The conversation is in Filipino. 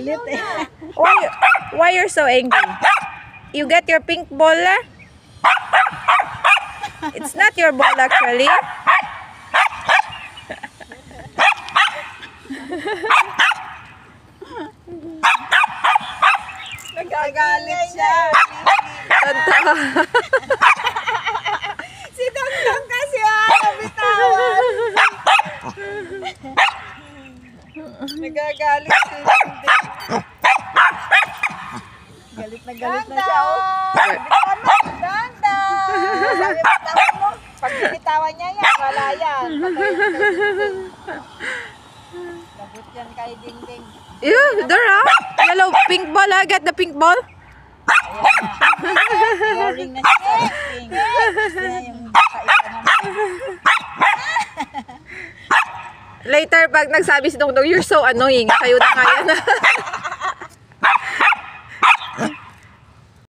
Galit eh. Why you're so angry? You get your pink ball? It's not your ball actually. Nagagalit siya. Tanta. Si Dongdong kasi bitawan. Nagagalit si Dongdong. Galit na siya. Dongdong! Sabi bitawan mo. Pag binitawan niya yan, wala yan. Lagot yan kay Dingding. Ew, Dora. Yellow pink ball. Get the pink ball. Boring na siya. Pink. Gusto niya yung kaiba naman. Later, pag nagsabi si Dongdong, you're so annoying. Kayo na nga yan.